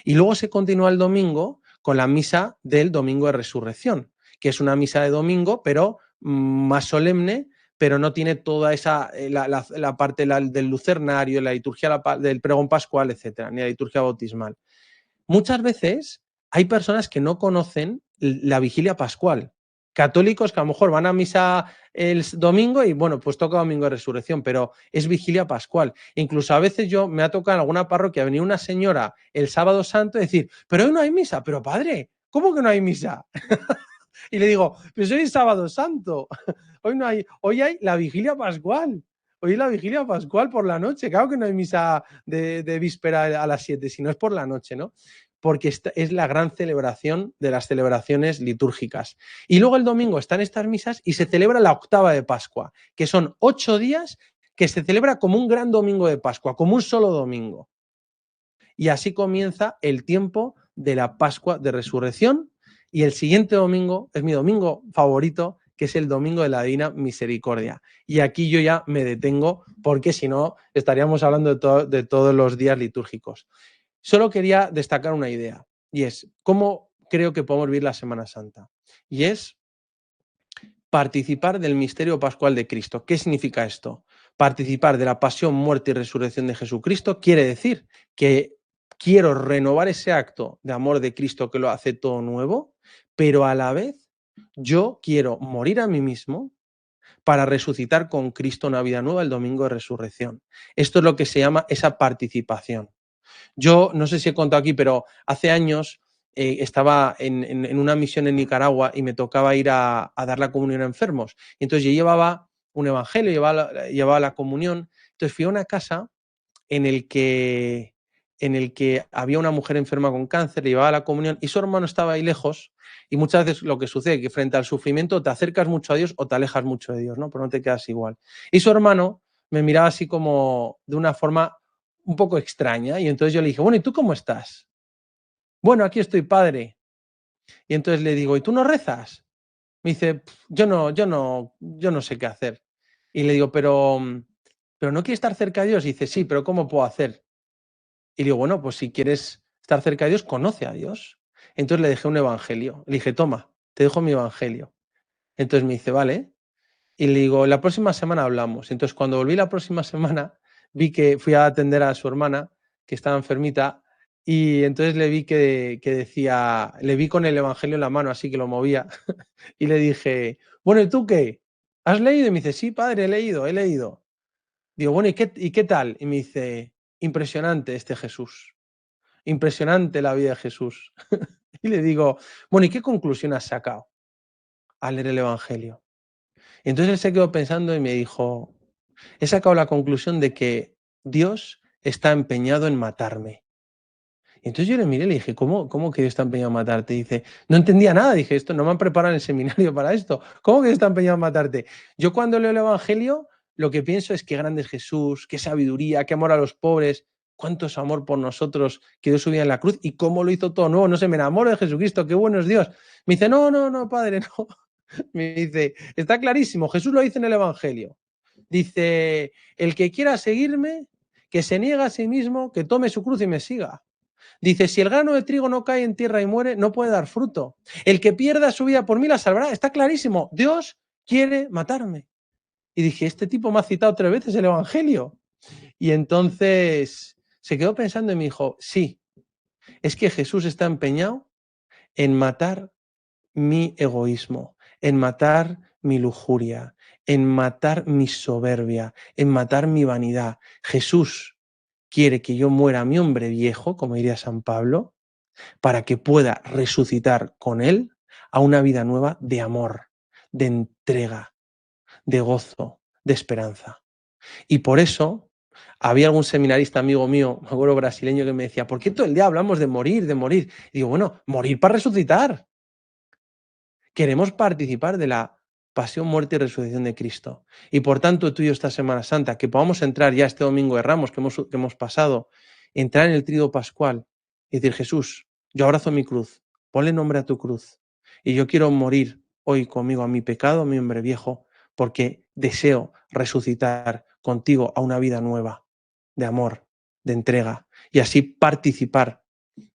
Y luego se continúa el domingo con la misa del domingo de resurrección, que es una misa de domingo, pero más solemne, pero no tiene toda esa, la parte del lucernario, la liturgia del pregón pascual, etcétera, ni la liturgia bautismal. Muchas veces hay personas que no conocen la vigilia pascual. Católicos que a lo mejor van a misa el domingo y bueno, pues toca domingo de resurrección, pero es vigilia pascual. Incluso a veces yo me ha tocado en alguna parroquia venir una señora el sábado santo y decir, pero hoy no hay misa, pero padre, ¿cómo que no hay misa? Y le digo, pero hoy es sábado santo, hoy no hay, hoy hay la vigilia pascual. Hoy es la vigilia pascual por la noche. Claro que no hay misa de víspera a las 7, sino es por la noche, ¿no? Porque esta es la gran celebración de las celebraciones litúrgicas. Y luego el domingo están estas misas y se celebra la octava de Pascua, que son 8 días que se celebra como un gran domingo de Pascua, como un solo domingo. Y así comienza el tiempo de la Pascua de Resurrección. Y el siguiente domingo es mi domingo favorito, que es el domingo de la Divina Misericordia. Y aquí yo ya me detengo, porque si no estaríamos hablando de todos los días litúrgicos. Solo quería destacar una idea, y es cómo creo que podemos vivir la Semana Santa. Y es participar del misterio pascual de Cristo. ¿Qué significa esto? Participar de la pasión, muerte y resurrección de Jesucristo quiere decir que quiero renovar ese acto de amor de Cristo que lo hace todo nuevo, pero a la vez yo quiero morir a mí mismo para resucitar con Cristo una vida nueva el domingo de resurrección. Esto es lo que se llama esa participación. Yo no sé si he contado aquí, pero hace años estaba en una misión en Nicaragua y me tocaba ir a dar la comunión a enfermos. Y entonces yo llevaba un evangelio, llevaba la comunión. Entonces fui a una casa en el que había una mujer enferma con cáncer, le llevaba la comunión y su hermano estaba ahí lejos. Y muchas veces lo que sucede es que frente al sufrimiento te acercas mucho a Dios o te alejas mucho de Dios, ¿no? Pero no te quedas igual. Y su hermano me miraba así como de una forma un poco extraña y entonces yo le dije, bueno, ¿y tú cómo estás? Bueno, aquí estoy, padre. Y entonces le digo, ¿y tú no rezas? Me dice, yo no sé qué hacer. Y le digo, pero no quieres estar cerca de Dios. Y dice, sí, pero ¿cómo puedo hacer? Y digo, bueno, pues si quieres estar cerca de Dios, conoce a Dios. Entonces le dejé un evangelio. Le dije, toma, te dejo mi evangelio. Entonces me dice, vale. Y le digo, la próxima semana hablamos. Entonces cuando volví la próxima semana, vi que fui a atender a su hermana, que estaba enfermita, y entonces le vi que decía, le vi con el evangelio en la mano, así que lo movía, y le dije, bueno, ¿y tú qué? ¿Has leído? Y me dice, sí, padre, he leído, he leído. Digo, bueno, ¿y qué tal? Y me dice, impresionante este Jesús. Impresionante la vida de Jesús. Y le digo, bueno, ¿y qué conclusión has sacado al leer el Evangelio? Y entonces él se quedó pensando y me dijo, he sacado la conclusión de que Dios está empeñado en matarme. Y entonces yo le miré y le dije, ¿cómo que Dios está empeñado en matarte? Y dice, no entendía nada. Dije, esto no me han preparado en el seminario para esto. ¿Cómo que Dios está empeñado en matarte? Yo cuando leo el Evangelio, lo que pienso es qué grande es Jesús, qué sabiduría, qué amor a los pobres, cuánto es amor por nosotros que dio su vida en la cruz y cómo lo hizo todo nuevo. No sé, me enamoro de Jesucristo, qué bueno es Dios. Me dice, no, padre, no. Me dice, está clarísimo, Jesús lo dice en el Evangelio. Dice, el que quiera seguirme, que se niegue a sí mismo, que tome su cruz y me siga. Dice, si el grano de trigo no cae en tierra y muere, no puede dar fruto. El que pierda su vida por mí la salvará. Está clarísimo. Dios quiere matarme. Y dije, este tipo me ha citado 3 veces el Evangelio. Y entonces se quedó pensando y me dijo, sí, es que Jesús está empeñado en matar mi egoísmo, en matar mi lujuria, en matar mi soberbia, en matar mi vanidad. Jesús quiere que yo muera mi hombre viejo, como diría San Pablo, para que pueda resucitar con él a una vida nueva de amor, de entrega, de gozo, de esperanza. Y por eso había algún seminarista amigo mío, me acuerdo brasileño, que me decía, ¿por qué todo el día hablamos de morir, de morir? Y digo, bueno, morir para resucitar. Queremos participar de la pasión, muerte y resurrección de Cristo. Y por tanto, tú y yo esta Semana Santa, que podamos entrar ya este Domingo de Ramos que hemos pasado, entrar en el Tríodo Pascual y decir, Jesús, yo abrazo mi cruz, ponle nombre a tu cruz. Y yo quiero morir hoy conmigo a mi pecado, a mi hombre viejo, porque deseo resucitar contigo a una vida nueva, de amor, de entrega, y así participar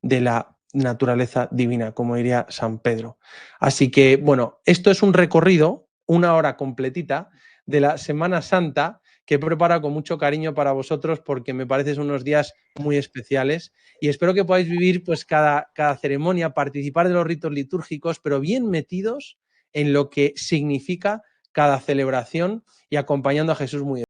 de la naturaleza divina, como diría San Pedro. Así que, bueno, esto es un recorrido, una hora completita, de la Semana Santa que he preparado con mucho cariño para vosotros porque me parecen unos días muy especiales y espero que podáis vivir pues cada ceremonia, participar de los ritos litúrgicos, pero bien metidos en lo que significa cada celebración y acompañando a Jesús muy